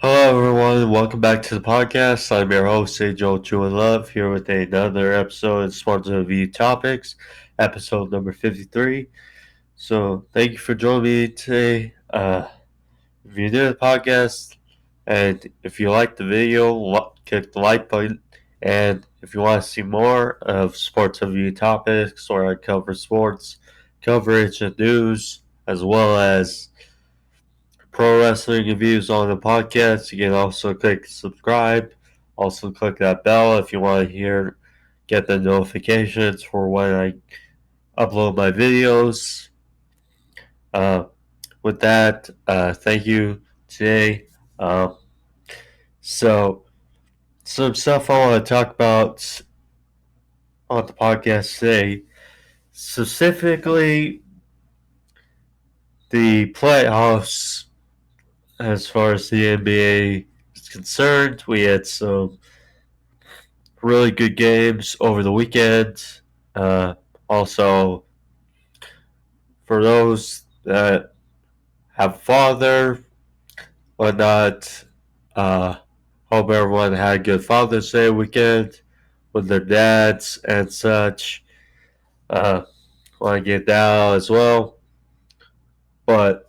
Hello, everyone, and welcome back to the podcast. I'm your host, Ajoe21love, here with another episode of Sports Review Topics, episode number 53. So, thank you for joining me today. If you're new to the podcast, and if you like the video, click the like button. And if you want to see more of Sports Review Topics, where I cover sports coverage and news, as well as pro wrestling reviews on the podcast. You can also click subscribe. Also click that bell if you want to get the notifications for when I upload my videos. Uh, with that, thank you today. Um, so, some stuff I want to talk about on the podcast today, specifically the playoffs as far as the NBA is concerned. We had some really good games over the weekend. Uh, Also, for those that have a father, whatnot, hope everyone had a good Father's Day weekend with their dads and such. Uh, Want to get down as well. But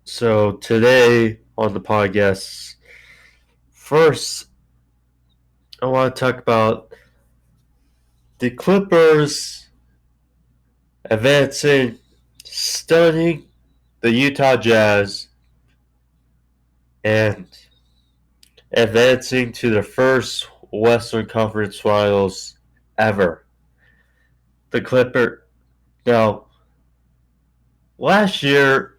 so today on the podcast, first I want to talk about the Clippers advancing, stunning the Utah Jazz, and advancing to the first Western Conference Finals ever. The Clipper. Now, last year,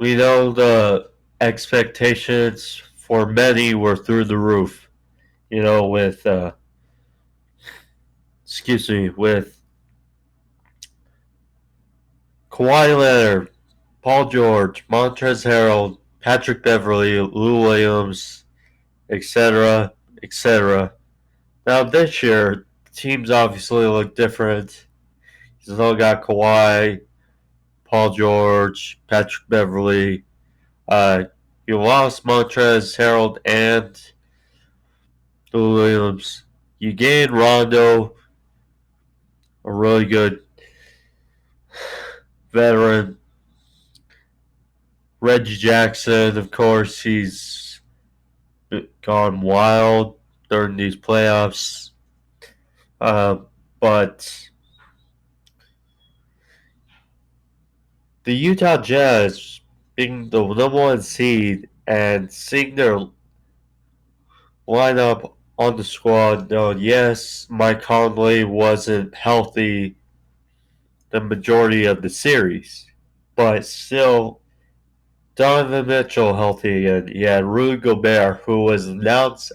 we know the expectations for many were through the roof. With with Kawhi Leonard, Paul George, Montrezl Harrell, Patrick Beverley, Lou Williams, etc., etc. Now this year, teams obviously look different. You still got Kawhi, Paul George, Patrick Beverley. You lost Montrezl Harrell and Lou Williams. You gained Rondo, a really good veteran. Reggie Jackson, of course, he's gone wild during these playoffs. But the Utah Jazz, being the number one seed and seeing their lineup on the squad, though, yes, Mike Conley wasn't healthy the majority of the series, but still, Donovan Mitchell healthy again. You had Rudy Gobert, who was announced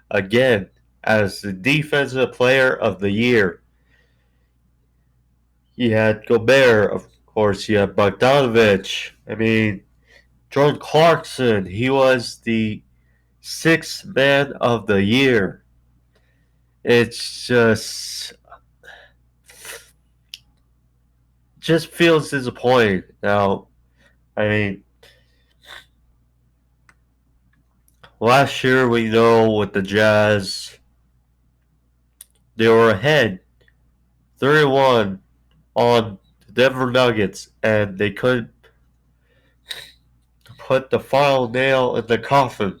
again as the Defensive Player of the Year. You had Gobert, of course. You had Bogdanovich. Jordan Clarkson. He was the sixth man of the year. It's just feels disappointing. Now, I mean, last year we know with the Jazz, they were ahead 3-1 on the Denver Nuggets, and they couldn't put the final nail in the coffin.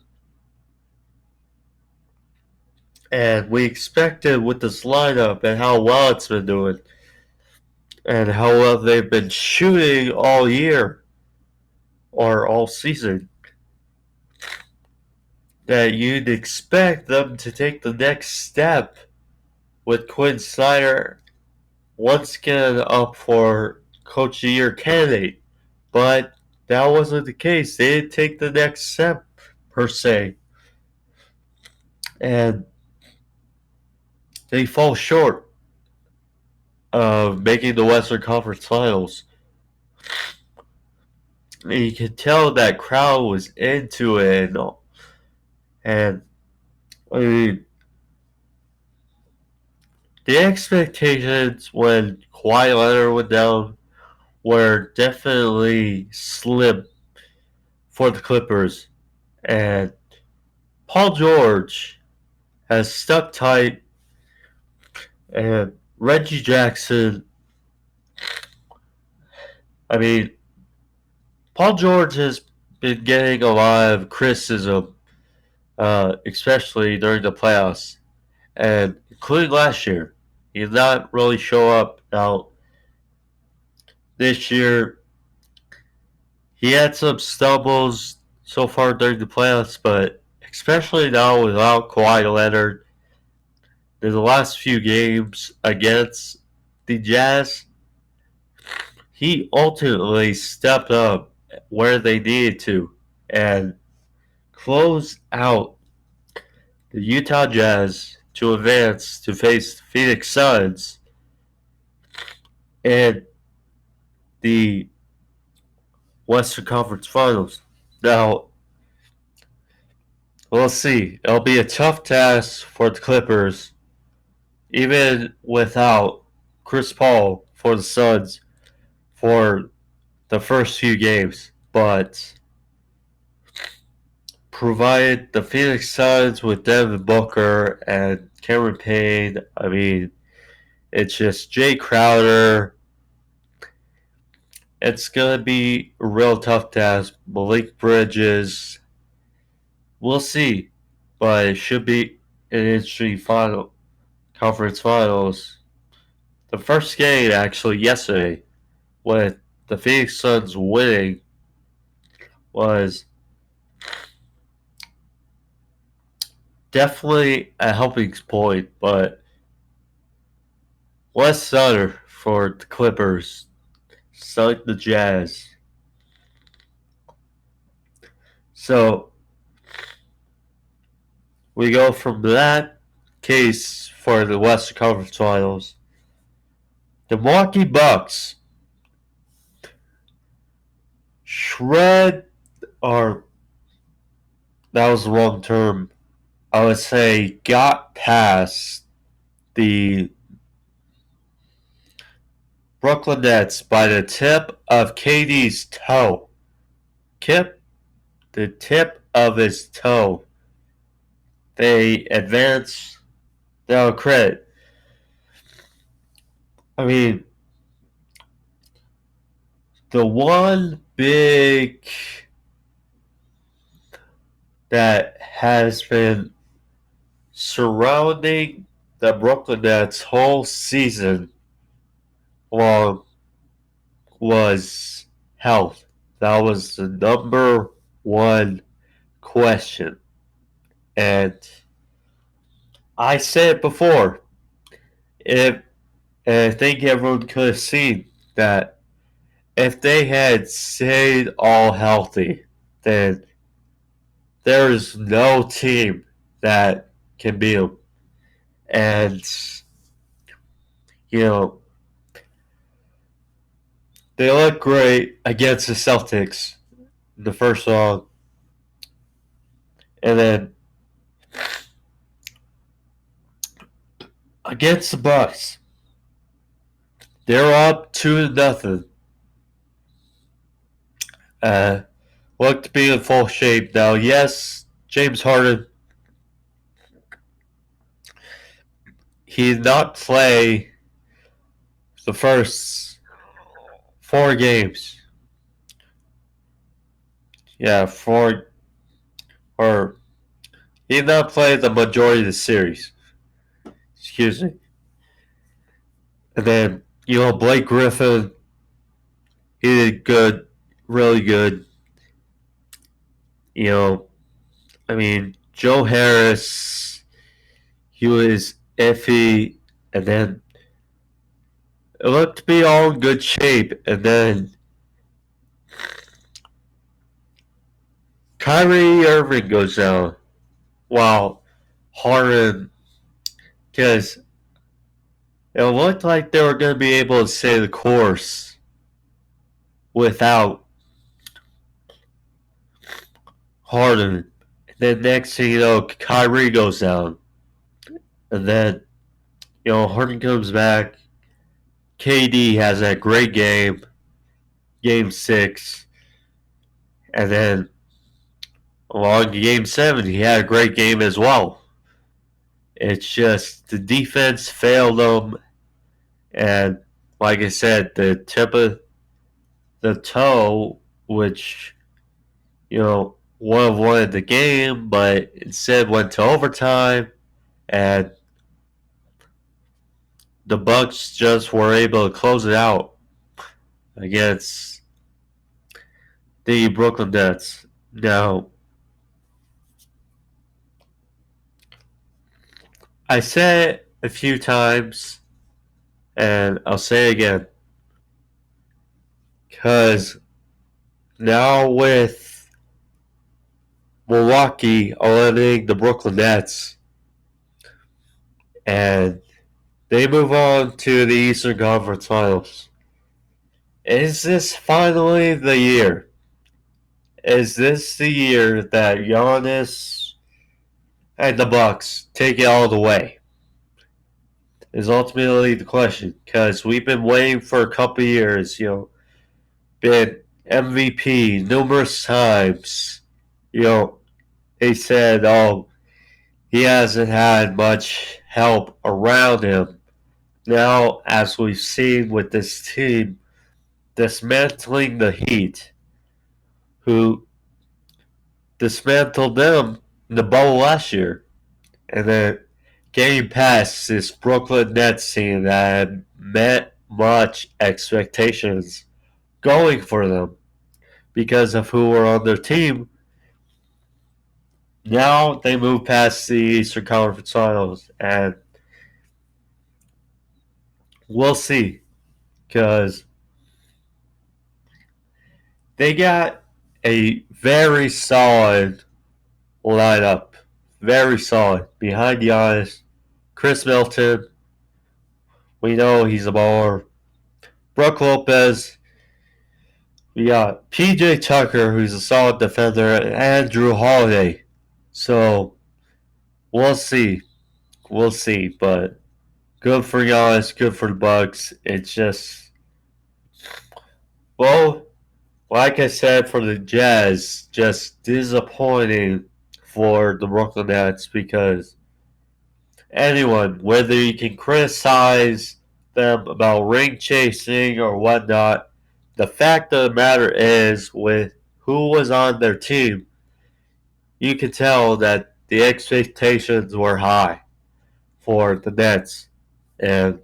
And we expected with this lineup and how well it's been doing, and how well they've been shooting all year or all season, that you'd expect them to take the next step with Quinn Snyder once again up for Coach of the Year candidate. But that wasn't the case. They didn't take the next step, per se. And they fall short of making the Western Conference Finals. And you could tell that crowd was into it. And I mean, the expectations when Kawhi Leonard went down were definitely slim for the Clippers. And Paul George has stuck tight, and Reggie Jackson, I mean, Paul George has been getting a lot of criticism, especially during the playoffs, and including last year. He did not really show up. Now, this year, he had some stumbles so far during the playoffs, but especially now without Kawhi Leonard, in the last few games against the Jazz, he ultimately stepped up where they needed to and closed out the Utah Jazz to advance to face the Phoenix Suns in the Western Conference Finals. Now, we'll see. It'll be a tough task for the Clippers, even without Chris Paul for the Suns for the first few games. But provided the Phoenix Suns with Devin Booker and Cameron Payne, I mean, it's just Jay Crowder. It's going to be a real tough task. Malik Bridges. We'll see. But it should be an interesting conference finals. The first game, actually, yesterday, with the Phoenix Suns winning, was definitely a helping point, but Wes Sutter for the Clippers, selling the Jazz. So we go from that case for the Western Conference Finals. The Milwaukee Bucks shred, or that was the wrong term. I would say got past the Brooklyn Nets by the tip of KD's toe. The tip of his toe. They advance. Now, credit. I mean, the one big that has been surrounding the Brooklyn Nets whole season long was health. That was the number one question. And I said it before, if and I think everyone could have seen that if they had stayed all healthy, then there is no team that can beat them. And, you know, they look great against the Celtics in the first round. And then against the Bucks, they're up 2-0. Look to be in full shape now. Yes, James Harden, he did not play the first 4 games. Yeah, he did not play the majority of the series. Excuse me. And then, Blake Griffin, he did good, really good. I mean, Joe Harris, he was iffy, and then it looked to be all in good shape, and then Kyrie Irving goes down while Harden, because it looked like they were going to be able to stay the course without Harden. And then next thing you know, Kyrie goes down. And then, Harden comes back. KD has a great game. Game 6. And then along Game 7, he had a great game as well. It's just the defense failed them, and like I said, the tip of the toe, which would have won the game, but instead went to overtime, and the Bucks just were able to close it out against the Brooklyn Nets. Now, I said it a few times, and I'll say it again, because now with Milwaukee eliminating the Brooklyn Nets, and they move on to the Eastern Conference Finals. Is this finally the year? Is this the year that Giannis and the Bucks take it all the way? Is ultimately the question, because we've been waiting for a couple years. Been MVP numerous times. They said, "Oh, he hasn't had much help around him." Now, as we've seen with this team dismantling the Heat, who dismantled them in the bubble last year, and then getting past this Brooklyn Nets team that had met much expectations going for them because of who were on their team. Now they move past the Eastern Conference Finals, and we'll see, because they got a very solid lineup, very solid behind Giannis. Chris Middleton, we know he's a baller. Brook Lopez. We got PJ Tucker, who's a solid defender, and Andrew Holiday. So we'll see. We'll see. But good for Giannis, good for the Bucks. It's just, well, like I said, for the Jazz, just disappointing for the Brooklyn Nets, because anyone, whether you can criticize them about ring chasing or whatnot, the fact of the matter is, with who was on their team, you could tell that the expectations were high for the Nets. And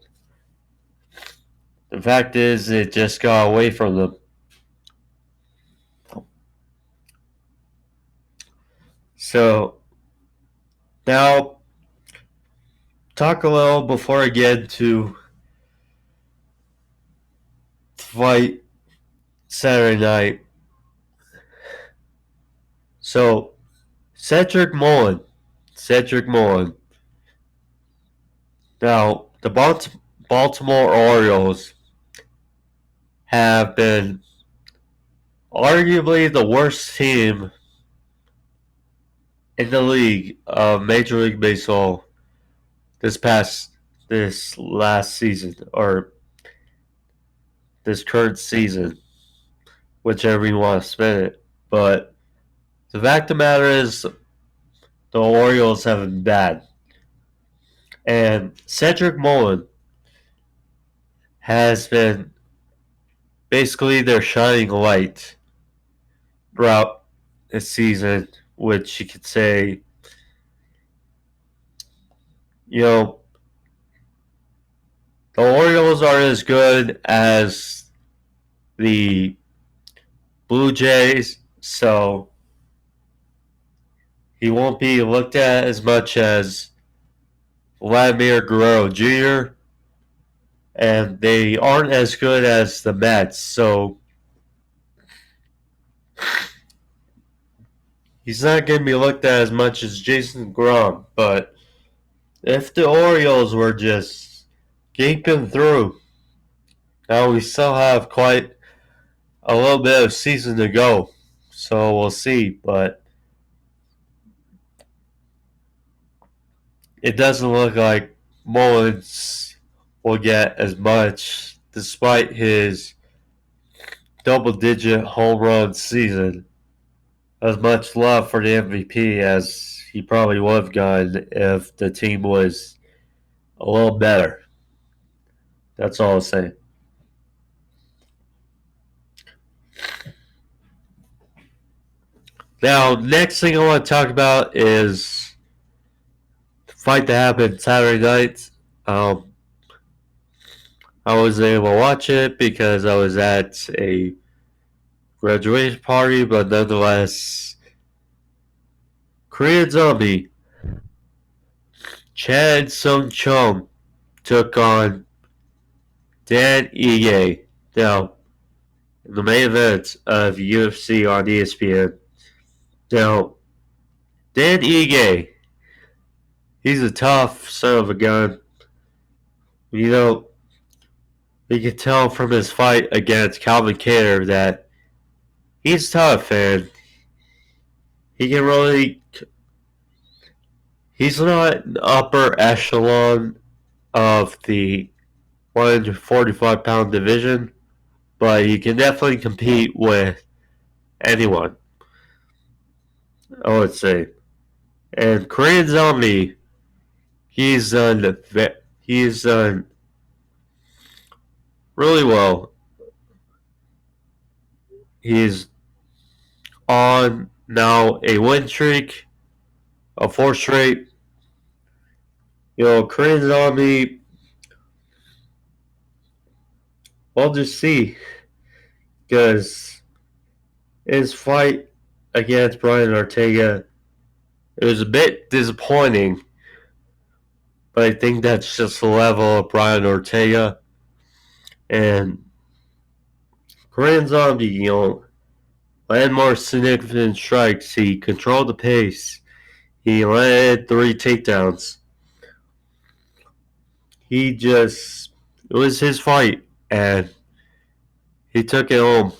the fact is, it just got away from them. So, now, talk a little before I get into fight Saturday night. So, Cedric Mullen. Now, the Baltimore Orioles have been arguably the worst team in the league of Major League Baseball this last season, or this current season, whichever you want to spin it. But the fact of the matter is, the Orioles have been bad. And Cedric Mullen has been basically their shining light throughout this season, which you could say, the Orioles aren't as good as the Blue Jays, so he won't be looked at as much as Vladimir Guerrero Jr., and they aren't as good as the Mets, so he's not going to be looked at as much as Jason Grom. But if the Orioles were just gaping through, now we still have quite a little bit of season to go, so we'll see. But it doesn't look like Mullins will get as much, despite his double-digit home run season as much love for the MVP as he probably would have gotten if the team was a little better. That's all I'll say. Now, next thing I want to talk about is the fight that happened Saturday night. I wasn't able to watch it because I was at a graduation party, but nonetheless, Korean Zombie Chad Sung Chung took on Dan Ige. Now, in the main event of UFC on ESPN. Now, Dan Ige, he's a tough son of a gun. You know, you can tell from his fight against Calvin Kattar that he's tough and he can really. He's not an upper echelon of the 145-pound division, but he can definitely compete with anyone, I would say. And Korean Zombie, he's done really well. He's on now a win streak, a 4 straight. Korean Zombie, we'll just see. Because his fight against Brian Ortega, it was a bit disappointing. But I think that's just the level of Brian Ortega. And Korean Zombie, land more significant strikes. He controlled the pace. He landed 3 takedowns. It was his fight, and he took it home.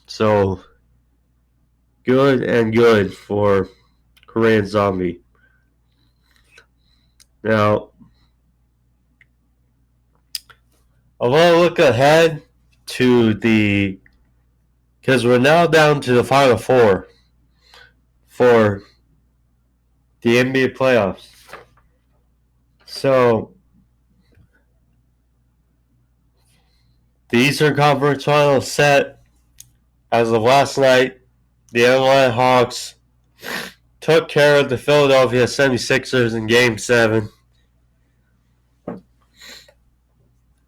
So, good for Korean Zombie. Now, I want to look ahead to because we're now down to the Final Four for the NBA playoffs. So, the Eastern Conference Finals set as of last night. The Atlanta Hawks took care of the Philadelphia 76ers in Game 7.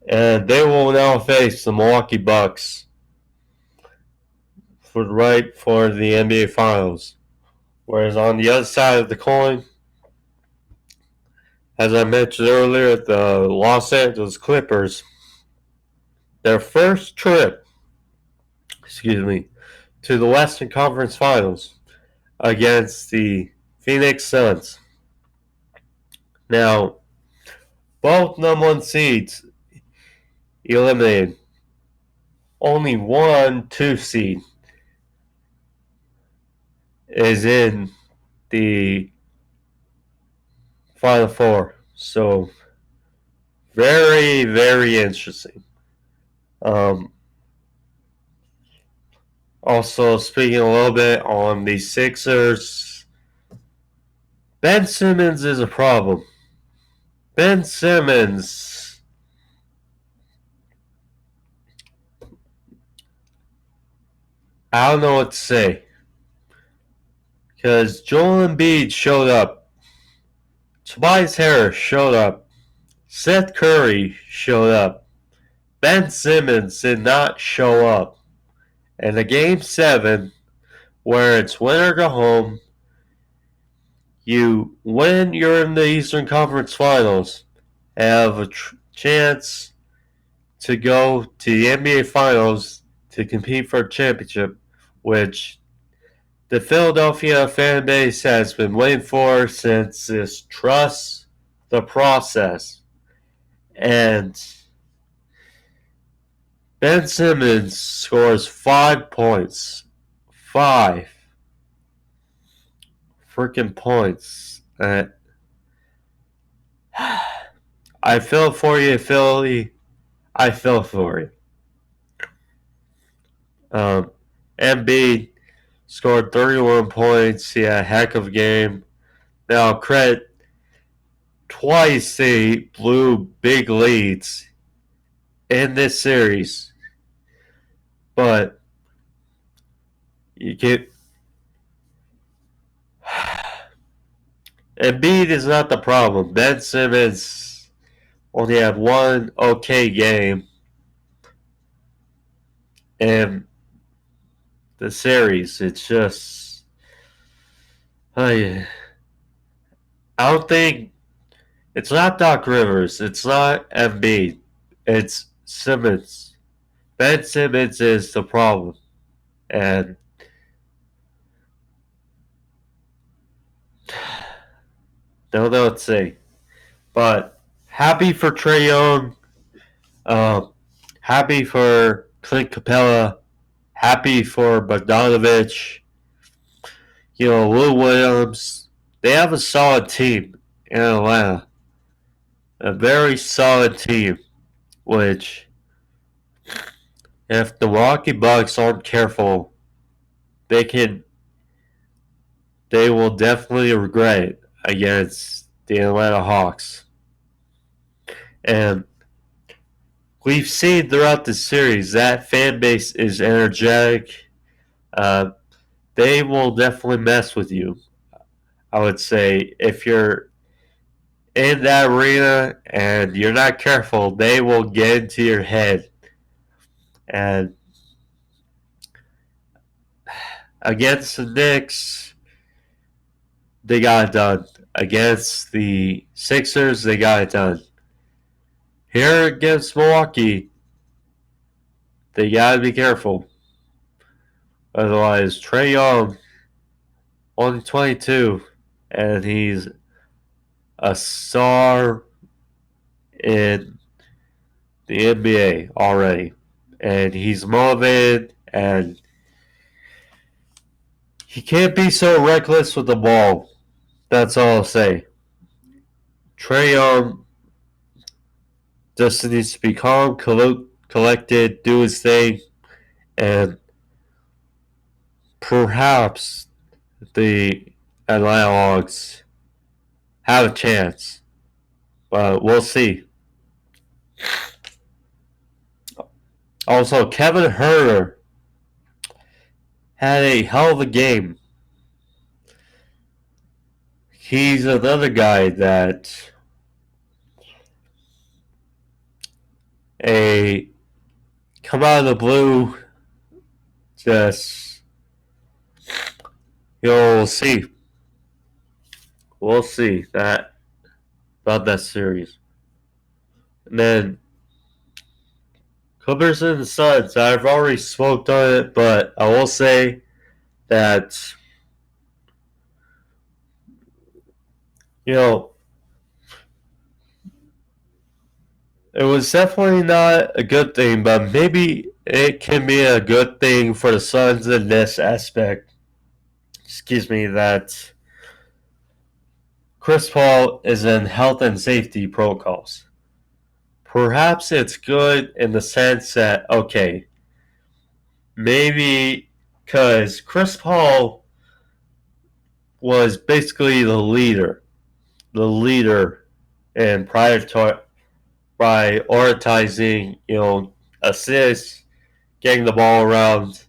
And they will now face the Milwaukee Bucks for the NBA Finals. Whereas on the other side of the coin, as I mentioned earlier, the Los Angeles Clippers, their first trip, to the Western Conference Finals against the Phoenix Suns. Now, both number 1 seeds eliminated. Only 1-2 seed is in the Final Four. So, very, very interesting. Also, speaking a little bit on the Sixers, Ben Simmons is a problem. Ben Simmons, I don't know what to say. Because Joel Embiid showed up. Tobias Harris showed up. Seth Curry showed up. Ben Simmons did not show up. And the Game 7, where it's win or go home, you win, you're in the Eastern Conference Finals, have a chance to go to the NBA Finals to compete for a championship, which the Philadelphia fan base has been waiting for since this trust the process. And Ben Simmons scores 5 points. 5 freaking points. I feel for you, Philly. I feel for you. Embiid scored 31 points. He had a heck of a game. Now, credit, twice they blew big leads in this series. But you get Embiid is not the problem. Ben Simmons only had one okay game in the series. It's just I don't think it's not Doc Rivers. It's not Embiid. It's Simmons. Ben Simmons is the problem, and don't know what to say. But happy for Trae Young. Happy for Clint Capella. Happy for Bogdanovich. Lou Williams. They have a solid team in Atlanta. A very solid team, which, if the Milwaukee Bucks aren't careful, they will definitely regret it against the Atlanta Hawks. And we've seen throughout the series that fan base is energetic. They will definitely mess with you. I would say if you're in that arena and you're not careful, they will get into your head. And against the Knicks, they got it done. Against the Sixers, they got it done. Here against Milwaukee, they got to be careful. Otherwise, Trae Young, only 22, and he's a star in the NBA already. And he's motivated, and he can't be so reckless with the ball. That's all I'll say. Trae Young just needs to be calm, collected, do his thing, and perhaps the Atlanta Hawks have a chance. But we'll see. Also, Kevin Huerter had a hell of a game. He's another guy that come out of the blue, just we'll see. We'll see that about that series. And then Clippers and the Suns. I've already smoked on it, but I will say that it was definitely not a good thing, but maybe it can be a good thing for the Suns in this aspect. That Chris Paul is in health and safety protocols. Perhaps it's good in the sense that, okay, maybe because Chris Paul was basically the leader in prioritizing, assists, getting the ball around,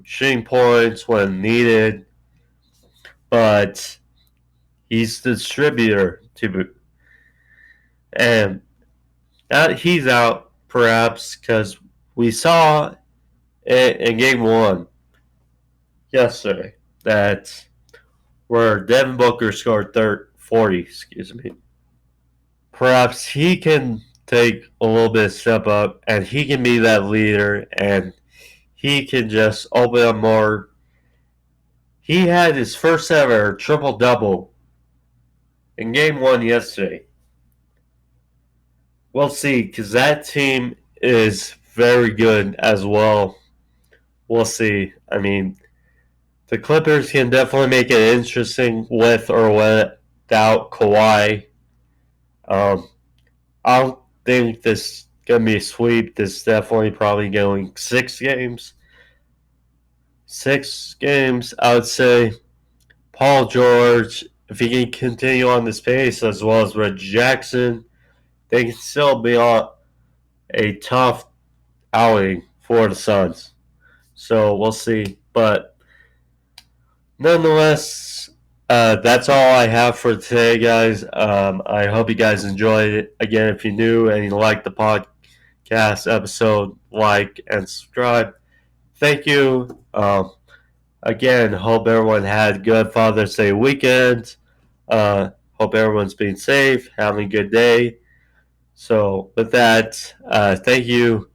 shooting points when needed, but he's the distributor too. And now he's out, perhaps, because we saw it in Game 1 yesterday that where Devin Booker scored 40, Perhaps he can take a little bit of step up, and he can be that leader, and he can just open up more. He had his first ever triple-double in Game 1 yesterday. We'll see, because that team is very good as well. We'll see. I mean, the Clippers can definitely make it interesting with or without Kawhi. I don't think this is going to be a sweep. This is definitely probably going 6 games. 6 games, I would say Paul George, if he can continue on this pace, as well as Red Jackson, they can still be on a tough outing for the Suns. So we'll see. But nonetheless, that's all I have for today, guys. I hope you guys enjoyed it. Again, if you're new and you like the podcast episode, like and subscribe. Thank you. Again, hope everyone had a good Father's Day weekend. Hope everyone's being safe, having a good day. So, with that, thank you.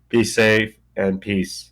Be safe and peace.